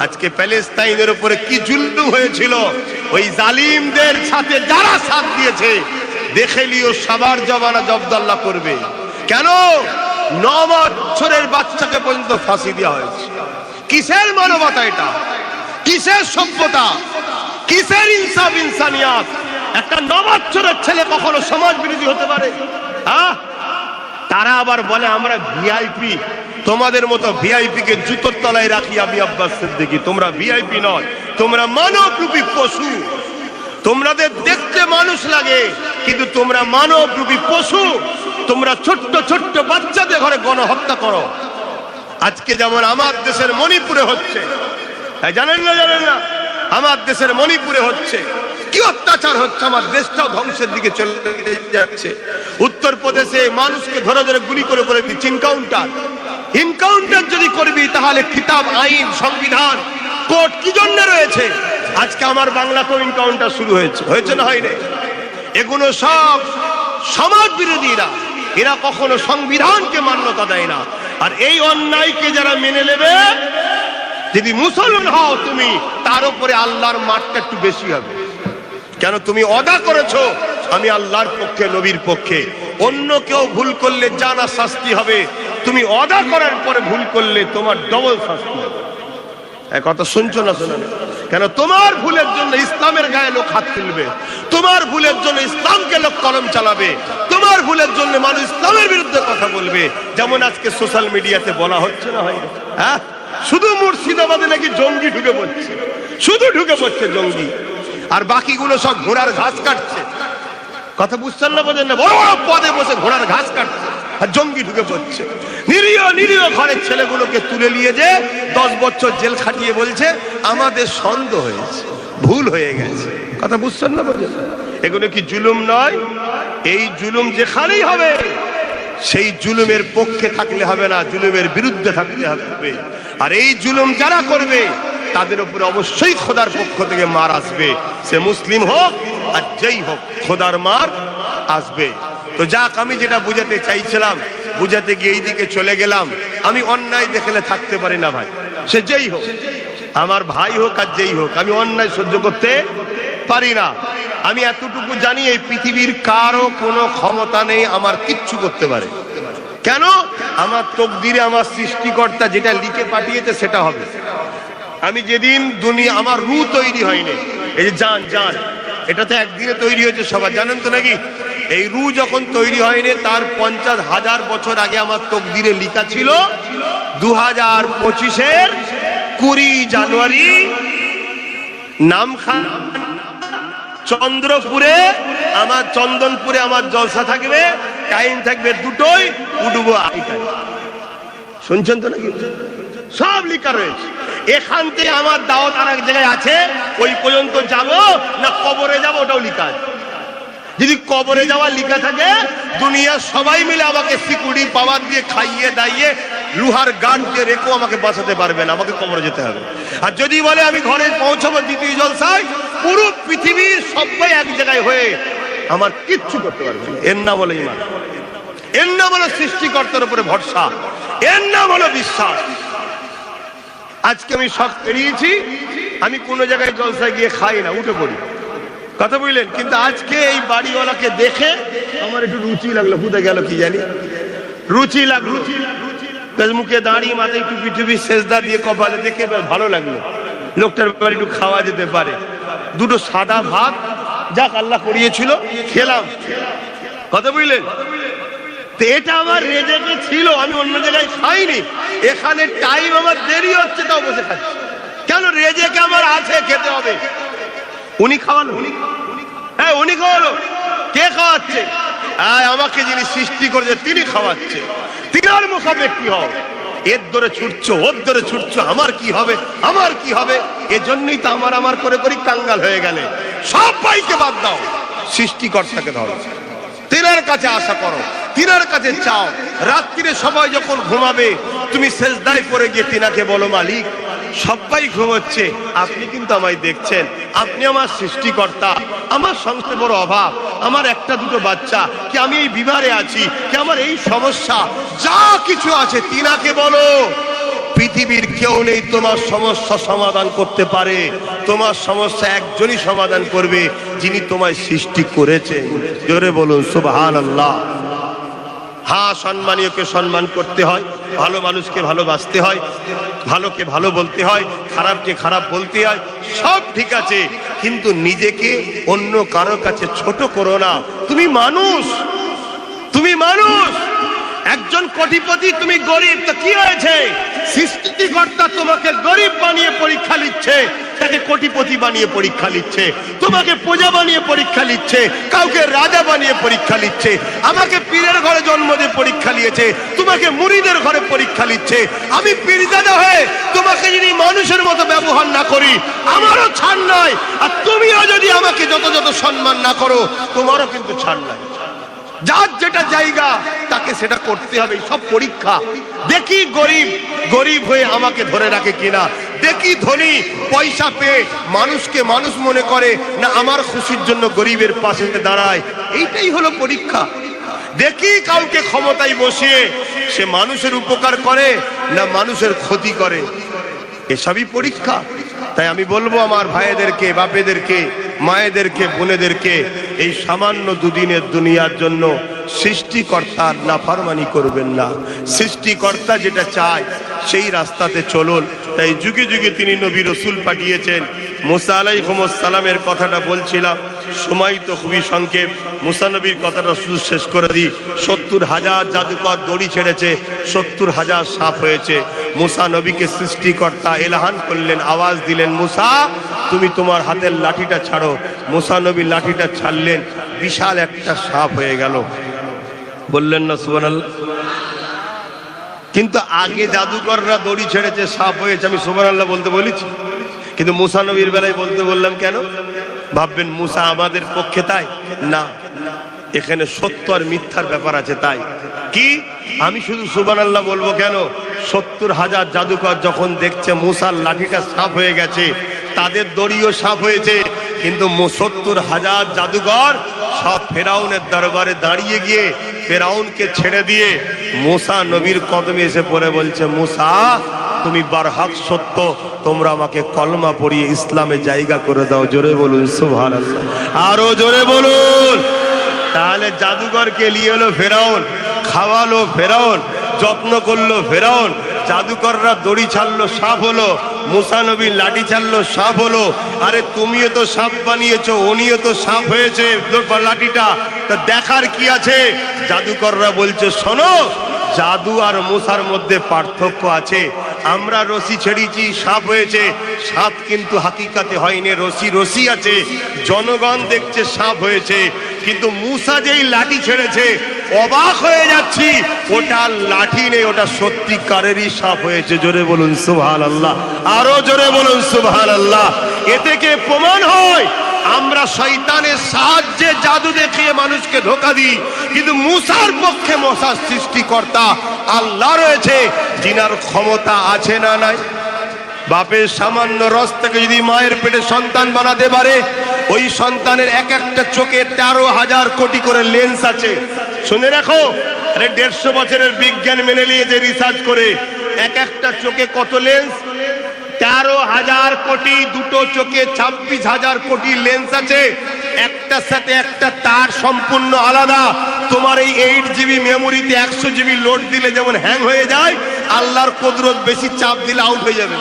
আজকে প্যালেস্তাইনের উপরে কি জুলুম হয়েছিল, ওই জালিমদের সাথে যারা সাথ দিয়েছে, দেখে লিও সবার জবানা জব্দ করবে। কেন 9 বছরের বাচ্চাকে পর্যন্ত ফাঁসি দেওয়া হয়েছে? কিসের মানবতা এটা? কিসের সভ্যতা? কিসের ইনসাফ, ইনসানিয়াত? একটা 9 বছরের ছেলে কখনো সমাজ বিরোধী হতে পারে? তারা আবার বলে আমরা ভিআইপি, তোমাদের মতো ভিআইপি কে জুতোর তলায় রাখি আমি আব্বাস সিদ্দিকী। তোমরা ভিআইপি নয়, তোমরা মানবরূপী পশু। তোমাদের দেখতে মানুষ লাগে, কিন্তু তোমরা মানবরূপী পশু। তোমরা ছোট্ট ছোট্ট বাচ্চাদের ঘরে গণহত্যা করো। আজকে যেমন আমার দেশের মণিপুরে হচ্ছে, জানেন না? আমার দেশের মণিপুরে হচ্ছে কি অত্যাচার হচ্ছে, আমার দেশটাও ধ্বংসের দিকে চলে যাচ্ছে। উত্তরপ্রদেশে মানুষকে ধরে ধরে গুলি করে করে দিচ্ছে। ইনকাউন্টার যদি করবি তাহলে কিতাব, আইন, সংবিধান, কোর্ট কি জন্য রয়েছে? আজকে আমার বাংলাতেও ইনকাউন্টার শুরু হয়েছে না হয়নি? এগুলো সব সমাজ বিরোধীরা, এরা কখনো সংবিধানকে মান্যতা দেয় না। আর এই অন্যায়কে যারা মেনে নেবে, যদি মুসলমান হও তুমি, তার উপরে আল্লাহর মারটা একটু বেশি হবে। কেন তুমি ওয়াদা করেছো আমি আল্লাহর পক্ষে, নবীর পক্ষে। অন্য কেউ ভুল করলে জানা শাস্তি হবে, তুমি ওয়াদা করার পরে ভুল করলে তোমার ডবল শাস্তি হবে। কথা শুনছো না? শোনা না? কেন তোমার ভুলের জন্য ইসলামের গায়ে লোক হাত তুলবে, তোমার ভুলের জন্য ইসলামকে লোক কলম চালাবে, তোমার ভুলের জন্য মানুষ ইসলামের বিরুদ্ধে কথা বলবে। যেমন আজকে সোশ্যাল মিডিয়াতে বলা হচ্ছে না হয়, শুধু মুর্শিদাবাদে নাকি জঙ্গি ঢুকে পড়ছে, শুধু ঢুকে পড়ছে জঙ্গি, আর বাকিগুলো সব ঘোড়ার ঘাস কাটছে। কথা বুঝছেন না? বোঝেন না? বড় বড় পদে বসে ঘোড়ার ঘাস কাটছে আর জঙ্গি ঢুকে পড়ছে। নিরীহ ঘরের ছেলেগুলোকে তুলে নিয়ে যে 10 বছর জেল খাটিয়ে বলছে আমাদের সন্দেহ হয়েছে, ভুল হয়ে গেছে। কথা বুঝছেন না? বোঝেন না? এগুলো কি জুলুম নয়? এই জুলুম যেখানেই হবে, সেই জুলুমের পক্ষে থাকলে হবে না, জুলুমের বিরুদ্ধে থাকতে হবে। আর এই জুলুম যারা করবে তাদের উপরে অবশ্যই খোদার পক্ষ থেকে মার আসবে, সে মুসলিম হোক আর যেই হোক, খোদার মার আসবে। তো যাক, আমি যেটা বুঝাতে চাইছিলাম বুঝাতে গিয়ে এই দিকে চলে গেলাম। আমি অন্যায় দেখলে থাকতে পারি না ভাই, সে যেই হোক, আমার ভাই হোক আর যেই হোক, আমি অন্যায় সহ্য করতে পারি না। আমি এতটুকু জানি এই পৃথিবীর কারো কোনো ক্ষমতা নেই আমার কিচ্ছু করতে পারে। কেন? আমার তকদিরে আমার সৃষ্টিকর্তা যেটা লিখে পাঠিয়েছে সেটা হবে। আমি যেদিন দুনিয়া, আমার রূহ তৈরি হয়নি, এই যে জান জান এটা তো একদিনে তৈরি হয়েছে, সবাই জানেন তো নাকি? এই রূহ যখন তৈরি হয়নি তার 50,000 বছর আগে আমার তকদিরে লেখা ছিল 2025-এর 20 জানুয়ারি নামখানা চন্দ্রপুরে আমার, চন্দনপুরে আমার জলসা থাকবে, টাইম থাকবে 2টোয়, উঠবো 8টায়। শুনছেন তো নাকি? সব লেখা রয়েছে। এখান থেকে আমার দাওয়াত আর এক জায়গায় আছে, ওই পর্যন্ত যাব না কবরে যাব ওটাও লেখা আছে। যদি কবরে যাওয়া লেখা থাকে, দুনিয়ার সবাই মিলে আমাকে সিকিউরিটি পাওয়ার দিয়ে খাইয়ে দাইয়ে লোহার গান দিয়ে রেখো আমাকে বাঁচাতে পারবে না, আমাকে কবরে যেতে হবে। আর যদি বলে আমি ঘরে পৌঁছাবো দ্বিতীয় জলসায়, পুরো পৃথিবীর সবাই এক জায়গায় হয়ে আমার কিচ্ছু করতে পারবে না। এর নাম হলো ঈমান, এর নাম হলো সৃষ্টিকর্তার উপরে ভরসা, এর নাম হলো বিশ্বাস। আজকে আমি শখ পেরিয়েছি, আমি কোনো জায়গায় জলসায় গিয়ে খাই না, উঠে পড়ি, কথা বুঝলেন? কিন্তু আজকে এই বাড়িওয়ালাকে দেখে আমার একটু রুচি লাগলো, কোথায় গেল কি জানি, রুচি লাগলো। মুখে দাঁড়িয়ে মাথায় একটু পৃথিবী সেজদা দিয়ে কপালে দেখে ভালো লাগলো। লোকটার ব্যাপারে একটু খাওয়া যেতে পারে। 2টো সাদা ভাত যাক আল্লাহ করিয়েছিল, খেলাম, কথা বুঝলেন? তো এটা আমার রেজেকে ছিল, আমি অন্য জায়গায় খাইনি। এখানে টাইম আমার দেরি হচ্ছে তাও বসে খাচ্ছি। কেন? রেজেকে আমার আছে, খেতে হবে। উনি খাওয়ালো, হ্যাঁ উনি খাওয়ালো। কে খাওয়াচ্ছে? আমাকে যিনি সৃষ্টি করেছে তিনি খাওয়াচ্ছে। তিনার মোকাবেলা কি হবে? এর ধরে ছুটছো, ওর ধরে ছুটছো, আমার কি হবে, আমার কি হবে? এজন্যই তো আমার করে করি কাঙ্গাল হয়ে গেলে। সবাইকে বাদ দাও, সৃষ্টিকর্তাকে ধরো, তিনার কাছে আশা করো, তিনার কাছে চাও। রাত্রিরে সবাই যখন ঘুমাবে তুমি সেজদায় পড়ে গিয়ে তিনাকে বলো মালিক, সবাই ঘুমোচ্ছে, আপনি কিন্তু আমায় দেখছেন, আপনি আমার সৃষ্টিকর্তা, আমার সংসারে বড় অভাব, আমার 1-2 বাচ্চা, কি আমি এই বিবাহে আছি, কি আমার এই সমস্যা, যা কিছু আছে তিনাকে বলো। পৃথিবীর কেউ নেই তোমার সমস্যা সমাধান করতে পারে। তোমার সমস্যা একজনই সমাধান করবে, যিনি তোমায় সৃষ্টি করেছে। জোরে বলুন সুবহানাল্লাহ। হ্যাঁ, সম্মানীয়কে সম্মান করতে হয়, ভালো মানুষকে ভালোবাসতে হয়, ভালোকে ভালো বলতে হয়, খারাপকে খারাপ বলতে হয়, সব ঠিক আছে। কিন্তু নিজেকে অন্য কারো কাছে ছোট করো না। তুমি মানুষ, তুমি মানুষ। একজন কোটিপতি, তুমি গরিব, তো কি হয়েছে? সৃষ্টিকর্তা তোমাকে গরিব বানিয়ে পরীক্ষা নিচ্ছে, তাকে কোটিপতি বানিয়ে পরীক্ষা নিচ্ছে, তোমাকে প্রজা বানিয়ে পরীক্ষা নিচ্ছে, কাউকে রাজা বানিয়ে পরীক্ষা নিচ্ছে। আমাকে পীরের ঘরে জন্ম দিয়ে পরীক্ষা নিয়েছে, তোমাকে মুরিদের ঘরে পরীক্ষা নিচ্ছে। আমি পীরজাদা হয়ে তোমাকে যদি মানুষের মতো ব্যবহার না করি, আমারও ছাড় নাই। আর তুমিও যদি আমাকে যত সম্মান না করো, তোমারও কিন্তু ছাড় নাই। যার যেটা জায়গা তাকে সেটা করতে হবে। সব পরীক্ষা। দেখি গরিব গরিব হয়ে আমাকে ধরে রাখে কিনা, দেখি ধনী পয়সা পেয়ে মানুষকে মানুষ মনে করে না আমার খুশির জন্য গরিবের পাশে দাঁড়ায়। এইটাই হলো পরীক্ষা। দেখি কাউকে ক্ষমতায় বসিয়ে সে মানুষের উপকার করে না মানুষের ক্ষতি করে, এসবই পরীক্ষা। তাই আমি বলবো আমার ভাইদেরকে, বাপেদেরকে, মায়েদেরকে, বোনেদেরকে, এই সামান্য দুদিনের দুনিয়ার জন্য সৃষ্টিকর্তার নাফরমানি করবেন না। সৃষ্টিকর্তা যেটা চায় সেই রাস্তাতে চলুন। তাই যুগে যুগে তিনি নবী রসুল পাঠিয়েছেন। মুসা আলাইহিস সালামের কথাটা বলছিলাম, সময় তো খুবই সংক্ষেপ। মুসা নবীর কথাটা শুধু শেষ করে দিই। 70,000 জাদুকর দড়ি ছেড়েছে, 70,000 সাপ হয়েছে। মুসা নবীকে সৃষ্টিকর্তা এলাহান করলেন, আওয়াজ দিলেন, মুসা তুমি তোমার হাতের লাঠিটা ছাড়ো। মুসা নবী লাঠিটা ছাড়লেন, বিশাল একটা সাপ হয়ে গেল। বললেন না সুবহানাল্লাহ? কিন্তু আগে জাদুকররা দড়ি ছেড়েছে, সাপ হয়েছে, আমি সুবহানাল্লাহ বলতে বলেছি। কিন্তু মুসা নবীর বেলায় বলতে বললাম কেন? ভাববেন মুসা আমাদের পক্ষে, তাই না, এখানে সত্য আর মিথ্যার ব্যাপার আছে। তাই কি আমি শুধু সুবহানাল্লাহ বলবো কেন? 70,000 জাদুকর যখন দেখছে মুসার লাঠিটা সাপ হয়ে গেছে, তাদের দড়িও সাপ হয়েছে, কিন্তু ৭০,০০০ জাদুঘর সব ফেরাউনের দরবারে দাঁড়িয়ে গিয়ে ফেরাউনকে ছেড়ে দিয়ে মুসা নবীর কদমে এসে পড়ে বলছে, মুসা তুমি বারহাক সত্য, তোমরা আমাকে কলমা পড়িয়ে ইসলামে জায়গা করে দাও। জোরে বলুন সুবহানাল্লাহ, আরো জোরে বলুন। তাহলে জাদুঘরকে নিয়ে এলো ফেরাউন, খাওয়ালো ফেরাউন, যত্ন করলো ফেরাউন। জাদুকররা দড়ি ছাড়লো, সাপ হলো। মুসা নবী লাঠি ছাড়লো, সাপ হলো। আরে তুমিও তো সাপ বানিয়েছো, উনিও তো সাপ হয়েছে লাঠিটা, তা দেখার কি আছে? জাদুকররা বলছে, শোনো, জাদু আর মুসার মধ্যে পার্থক্য আছে। আমরা রশি ছেড়েছি, সাপ হয়েছে। সাপ কিন্তু হাকিকাতে হয়নি, রশি আছে। জনগণ দেখছে সাপ হয়েছে, কিন্তু মুসা যেই লাঠি ছেড়েছে অবাক হয়ে যাচ্ছি, ওটা লাঠি নেই, ওটা সত্যিকারেরই সাপ হয়েছে। জোরে বলুন সুবহানাল্লাহ, আরো জোরে বলুন সুবহানাল্লাহ। এ থেকে প্রমাণ হয় আমরা শয়তানের সাহায্যে জাদু দেখিয়ে মানুষকে ধোঁকা দিই, কিন্তু মুসার পক্ষে মশার সৃষ্টিকর্তা আল্লাহ রয়েছে, যিনার ক্ষমতা আছে না নাই? বাপের সামান্য রস থেকে যদি মায়ের পেটে সন্তান বানাতে পারে, ওই সন্তানের এক একটা চোখে ১৩,০০০ কোটি করে লেন্স আছে। শুনে রাখো, আরে ১৫০ বছরের বিজ্ঞান মেনে নিয়েছে রিসার্চ করে, এক একটা চোখে কত লেন্স? ১৩,০০০ কোটি। দুটো চোখে ২৬,০০০ কোটি লেন্স আছে। একটার সাথে একটা তার সম্পূর্ণ আলাদা। তোমার এই 8 জিবি মেমোরিতে 100 জিবি লোড দিলে যেমন হ্যাং হয়ে যায়, আল্লাহর কুদরত বেশি চাপ দিলে আউট হয়ে যাবে।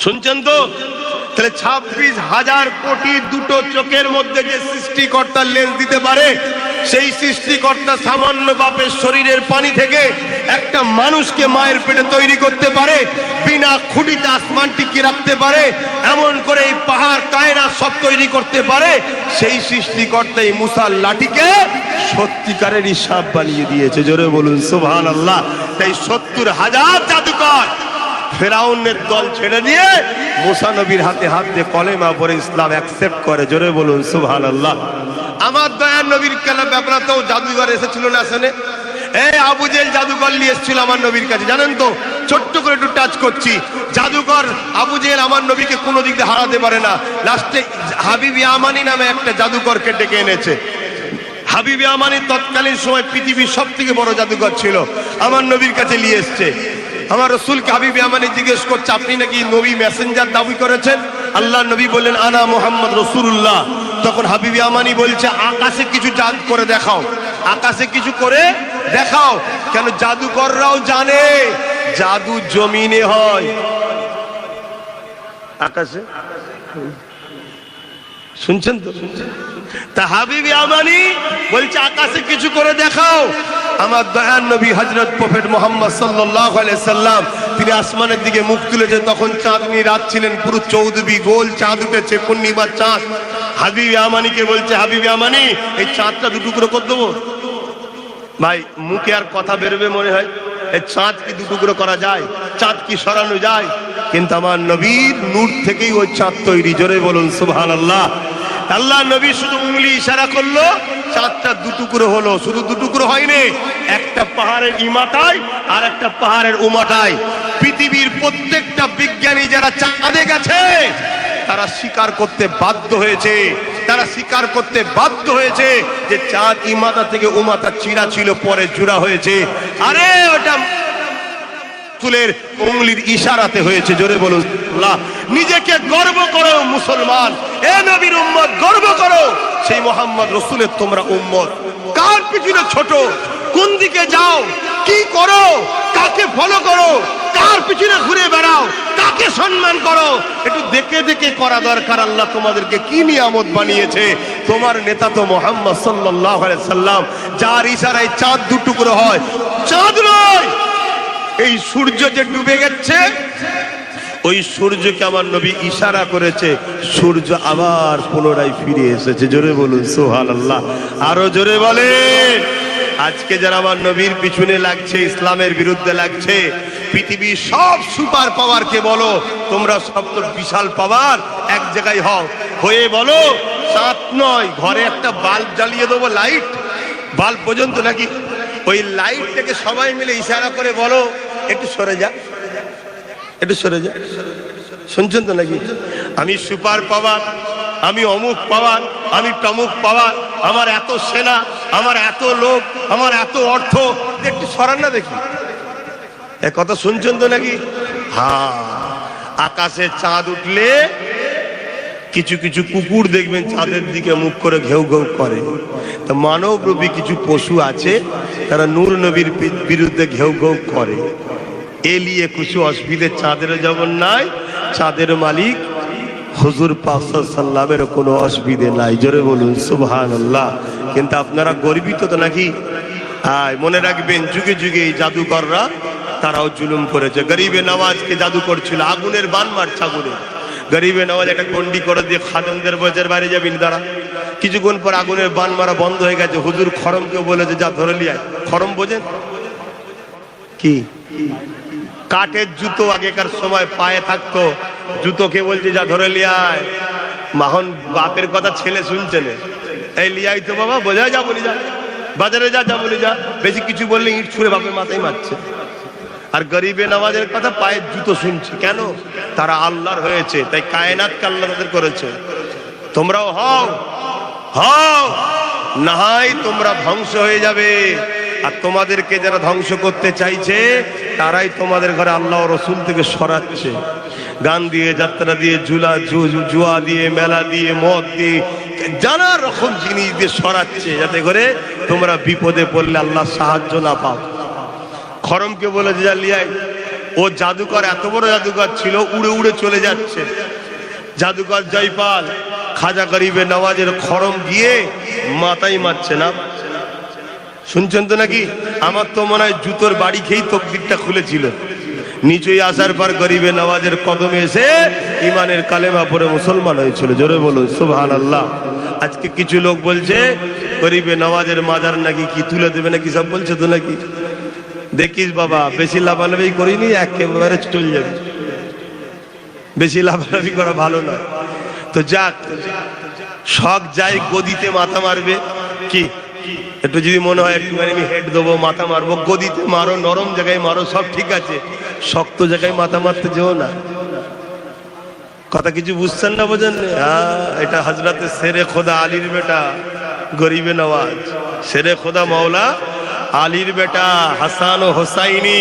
শুনছেন তো? তাহলে ২৬,০০০ কোটি দুটো চোখের মধ্যে যে সৃষ্টিকর্তা লেন্স দিতে পারে, সেই সৃষ্টিকর্তা সামান্য বাপের শরীরের পানি থেকে একটা মানুষকে মায়ের পেটে তৈরি করতে পারে, বিনা খুঁটিতে আসমান টিকিয়ে রাখতে পারে, এমন করে এই পাহাড় কায়নাত সব তৈরি করতে পারে, সেই সৃষ্টিকর্তা এই মুসার লাঠিকে সত্যিকারেরই সাপ বানিয়ে দিয়েছে। জোরে বলুন সুবহানাল্লাহ। তাই ৭০,০০০ জাদুকর ফেরাউনের দল ছেড়ে দিয়ে মুসা নবীর হাতে হাত দিয়ে কলেমা পড়ে ইসলাম অ্যাকসেপ্ট করে। জোরে বলুন সুবহানাল্লাহ। আমার দয়ার নবীর কালাম ব্যাপারটাও জাদুঘর এসেছিল না? শুনে আবু জেহেল জাদুকর নিয়ে এসেছিল আমার নবীর কাছে, জানেন তো? ছোট্ট করে একটু টাচ করছি। জাদুকর আবু জেহেল আমার নবীকে কোনো দিক দিয়ে হারাতে পারে না। লাস্টে হাবিব ইয়ামানি নামে একটা জাদুকরকে ডেকে এনেছে। হাবিব ইয়ামানি তৎকালীন সময় পৃথিবীর সব থেকে বড় জাদুকর ছিল, আমার নবীর কাছে নিয়ে এসছে। আমার রসুলকে হাবিব ইয়ামানি জিজ্ঞেস করছে, আপনি নাকি নবী মেসেঞ্জার দাবি করেছেন? আল্লাহ নবী বললেন, আনা মুহাম্মদ রাসূলুল্লাহ। তখন হাবিব ইয়ামানি বলছে, আকাশে কিছু জাদু করে দেখাও, আকাশে কিছু করে দেখাও। কেন? জাদুকররাও জানে জাদু জমিনে হয়, আকাশে। শুনছেন তো? তা হাবিব ইয়ামানি বলছে, আকাশে কিছু করে দেখাও। আমার দয়ার নবী হযরত প্রফেট মুহাম্মদ সাল্লাল্লাহু আলাইহি সাল্লাম তিনি আসমানের দিকে মুখ তুলেছেন, তখন চাঁদনি রাত ছিলেন, পুরো 14 গোল চাঁদ উঠেছে, পূর্ণিমার চাঁদ। হাবিব ইয়ামানিকে বলছে, হাবিব ইয়ামানি এই চাঁদটা দুটুকরো করে দেবো? ভাই মুখে আর কথা বেরোবে মনে হয়? এই চাঁদ কি দুটুকরো করা যায়? চাঁদ কি সরানো যায়? কিন্তু আমার নবীর নূর থেকেই ওই চাঁদ তৈরি। জোরে বলুন সুবহানাল্লাহ। আল্লাহ নবী শুধু উঙ্গলি ইশারা করলো, চাঁদটা দুটুকরো হলো। শুধু দুটুকরো হয়নি, একটা পাহাড়ের ইমাতায় আর একটা পাহাড়ের উমাটায়। পৃথিবীর প্রত্যেকটা বিজ্ঞানী যারা চাঁদে গেছে, তারা স্বীকার করতে বাধ্য হয়েছে, তারা স্বীকার করতে বাধ্য হয়েছে যে চাঁদ ইমাতা থেকে উমাতা চিরা ছিল, পরে জোড়া হয়েছে। আরে ওটা চুলের উঙ্গলির ইশারাতে হয়েছে। জোরে বলুন আল্লাহ। নিজেকে গর্ব করো মুসলমান, এ নবীর উম্মত, গর্ব করো সেই মোহাম্মদ রসুলের তোমরা উম্মত। কার পিছনে ছোট, কোন দিকে যাও, কি করো, কাকে ফলো করো, কার পিছনে ঘুরে বেড়াও, কাকে সম্মান করো, একটু দেখে দেখে করা দরকার। আল্লাহ তোমাদেরকে কি নিয়ামত বানিয়েছে। তোমার নেতা তো মুহাম্মদ সাল্লাল্লাহু আলাইহি সাল্লাম, যার ইশারায় চাঁদ দুটুকরো হয়। চাঁদ নয়, এই সূর্য যে ডুবে গেছে, ওই সূর্যকে আমার নবী ইশারা করেছে, সূর্য আবার পুনরায় ফিরে এসেছে। জোরে বলুন সুবহানাল্লাহ, আরো জোরে বলেন। আজকে যারা আমার নবীর পিছনে লাগছে, ইসলামের বিরুদ্ধে লাগছে, পৃথিবীর সব সুপার পাওয়ারকে বলো, তোমরা সব তো বিশাল পাওয়ার, এক জায়গায় হও, হয়ে বলো চাঁদ নয়, ঘরে একটা বাল্ব জ্বালিয়ে দেবো, লাইট বাল্ব পর্যন্ত নাকি, ওই লাইট থেকে সবাই মিলে ইশারা করে বলো একটু সরে যা, একটু সরে যা। শুনছেন তো নাকি? আমি সুপার পাওয়ার, আমি অমুক পাওয়ার, আমি তমুক পাওয়ার, আমার এত সেনা, আমার এত লোক, আমার এত অর্থ। একটু সরান না দেখি, এ কথা শুনছেন তো নাকি? হ্যাঁ, আকাশে চাঁদ উঠলে কিছু কিছু কুকুর দেখবেন চাঁদের দিকে মুখ করে ঘেউ ঘেউ করে। তো মানব রূপী কিছু পশু আছে, তারা নূর নবীর বিরুদ্ধে ঘেউ ঘেউ করে। এ লিয়ে কিছু অসুবিধে চাঁদের যেমন নাই, চাঁদের মালিক হুজুর পাক সাল্লাল্লাহু আলাইহি ওয়াসাল্লামের কোনো অসুবিধে নাই। জোরে বলুন সুবহানাল্লাহ। কিন্তু আপনারা গর্বিত তো নাকি? মনে রাখবেন, যুগে যুগে এই জাদুকররা তারাও জুলুম করেছে। গরিবে নওয়াজকে জাদু করছিল, আগুনের বান মারছে আগুনে। গরিবে নওয়াজ একটা গন্ডি করে দিয়ে খাদেমদের বজের বাইরে যাবেন তারা। কিছুক্ষণ পর আগুনের বান মারা বন্ধ হয়ে গেছে। হুজুর খরমকে বলেছে যা ধরে লিয়ায়। খরম বোঝেন কি? কাঠের জুতো আগেকার সময় পায়ে থাকতো, জুতোকে বলছে যা ধরে লিয়ায়। মাহন বাপের কথা ছেলে শুনছে না, এই লিয়াই তো বাবা, বোঝা যা বলি যা, বাজারে যা যা বলি যা। বেশি কিছু বললে ইট ছুঁড়ে বাপের মাথায় মারছে। আর গরিবে নওয়াজের কথা পায়ের জুতো শুনছি কেন? তারা আল্লাহর হয়েছে, তাই কায়নাতকে আল্লাহ তাদের করেছে। তোমরাও হও, হও, না হয় তোমরা ধ্বংস হয়ে যাবে। আর তোমাদেরকে যারা ধ্বংস করতে চাইছে তারাই তোমাদের ঘরে আল্লাহ রসুল থেকে সরাচ্ছে। গান দিয়ে, যাত্রা দিয়ে, জুয়া দিয়ে, মেলা দিয়ে, মদ দিয়ে, নানা রকম জিনিস দিয়ে সরাচ্ছে, যাতে করে তোমরা বিপদে পড়লে আল্লাহ সাহায্য না পাও। খরমকে বলেছে যা লিয়াই। ও জাদুকর, এত বড় জাদুকর ছিল, উড়ে উড়ে চলে যাচ্ছে। জাদুকর জয়পাল খাজা গরিবে নওয়াজের খরম গিয়ে মাথায় মারছে না। শুনছেন তো নাকি? আমার তো মনে হয় জুতোর বাড়ি খেয়েই তকদিরটা খুলেছিল। নিচেই আসার পর গরিবে নওয়াজের কদমে এসে ইমানের কালেমা পড়ে মুসলমান হয়েছিল। জোরে বলুন সুবহানাল্লাহ। আজকে কিছু লোক বলছে গরিবে নওয়াজের মাজার নাকি কি তুলে দেবে নাকি, সব বলছে তো নাকি। দেখিস বাবা, বেশি লাভালাভি করিনি, একেবারে চলে যাবে। বেশি লাভালাভি করা ভালো নয়। তো যাক, শখ যাই গদিতে মাথা মারবে কি, একটু যদি মনে হয় একটুখানি আমি হেড দেবো, মাথা মারবো, গদিতে মারো, নরম জায়গায় মারো, সব ঠিক আছে। শক্ত জায়গায় মাথা মারতে যেও না। কথা কিছু বুঝছেন না, বোঝেন? এটা হযরতে শেরে খোদা আলীর বেটা গরিবে নওয়াজ, শেরে খোদা মাওলা আলীর বেটা হাসান ও হোসাইনি।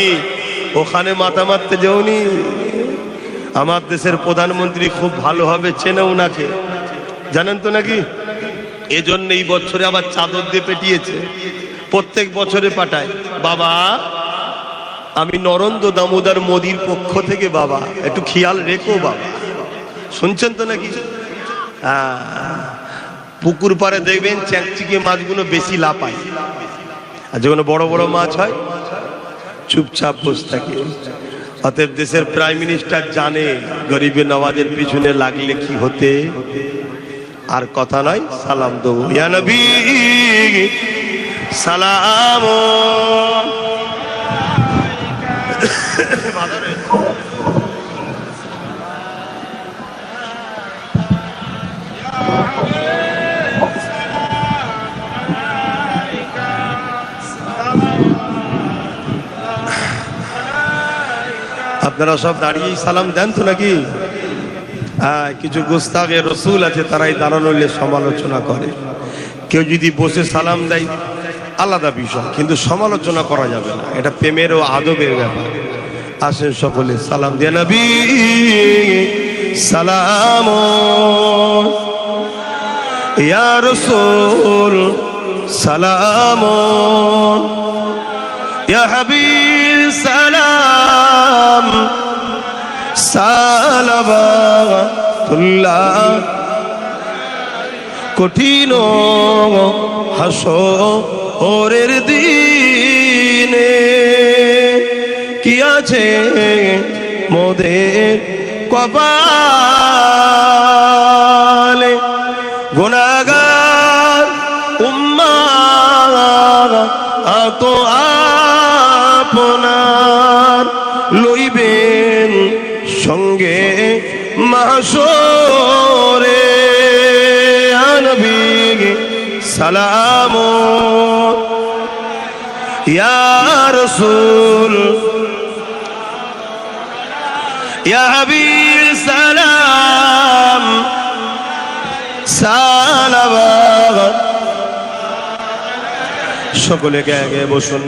ওখানে মাথা মারতে যেওনি। আমার দেশের প্রধানমন্ত্রী খুব ভালোভাবে চেনে ওনাকে, জানেন তো নাকি? এজন্য এই বছরে আবার চাদর দিয়ে পেটিয়েছে। প্রত্যেক বছরে পাঠায়, বাবা আমি নরেন্দ্র দামোদর মোদির পক্ষ থেকে, বাবা একটু খেয়াল রেখো বাবা। শুনছেন তো নাকি? পুকুর পাড়ে দেখবেন চ্যাংচিকে মাছগুলো বেশি লাফায়, আর যখন বড় বড় মাছ হয় চুপচাপ বসে থাকে। অতএব দেশের প্রাইম মিনিস্টার জানে গরিবে নওয়াজের পিছনে লাগলে কি হতে। আর কথা নয়, সালাম দেবো, ইয়া নবী সালাম। আপনারা সব দাঁড়িয়েই সালাম দেন তো নাকি? কিছু গোস্তাগে রসুল আছে, তারাই দাঁড়ানোলে সমালোচনা করে। কেউ যদি বসে সালাম দেয় আলাদা বিষয়, কিন্তু সমালোচনা করা যাবে না, এটা প্রেমের ও আদবের ব্যাপার। আসেন সকলে সালাম দিয়ে, নবী সালাম ইয়া রাসূল সালাম ইয়া হাবিব সালাম সালাবাতুল্লাহ। কঠিন হাসরের দিনে কি আছে মোদের কপালে, গুনাহগার উম্মাহ তো আপনার লইবেন সঙ্গে মাহশরে। নবী সালাম ইয়া রাসূল ইয়া হাবিব সালাম সালাওয়াত। সকলে গে বসুন।